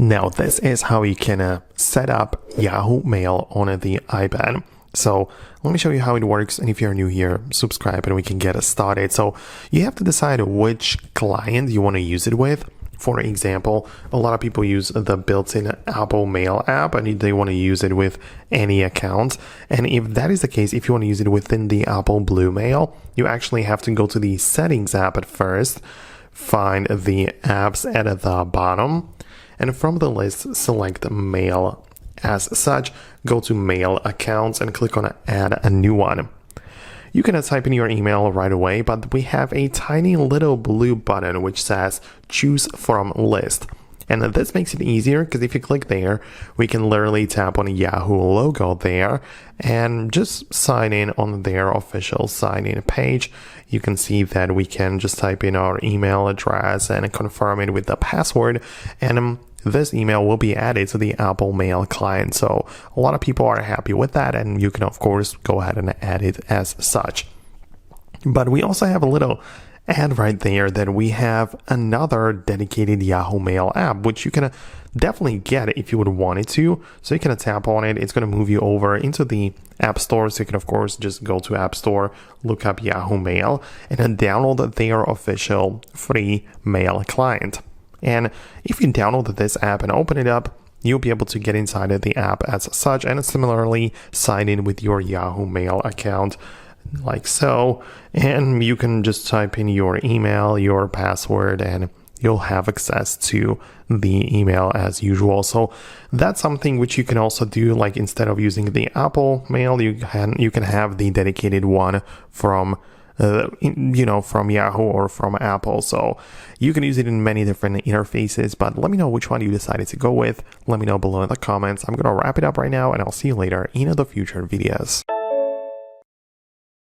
Now this is how you can set up Yahoo Mail on the iPad. So let me show you how it works, and if you're new here, subscribe and we can get started. So you have to decide which client you want to use it with. For example, a lot of people use the built-in Apple Mail app and they want to use it with any account. And if that is the case, if you want to use it within the Apple Blue Mail, you actually have to go to the Settings app at first, find the apps at the bottom, and from the list, select Mail. As such, go to Mail Accounts and click on Add a New One. You can type in your email right away, but we have a tiny little blue button which says Choose from List. And this makes it easier because if you click there, we can literally tap on a Yahoo logo there and just sign in on their official sign-in page. You can see that we can just type in our email address and confirm it with the password, and this email will be added to the Apple Mail client. So a lot of people are happy with that, and you can of course go ahead and add it as such. But we also have a little ad right there that we have another dedicated Yahoo Mail app, which you can definitely get if you would want it to. So you can tap on it. It's going to move you over into the App Store. So you can, of course, just go to App Store, look up Yahoo Mail, and then download their official free mail client. And if you download this app and open it up, you'll be able to get inside of the app as such, and similarly sign in with your Yahoo Mail account like so, and you can just type in your email, your password, and you'll have access to the email as usual. So that's something which you can also do, like instead of using the Apple Mail, you can have the dedicated one from from Yahoo or from Apple. So you can use it in many different interfaces, but let me know which one you decided to go with. Let me know below in the comments. I'm going to wrap it up right now, and I'll see you later in the future videos.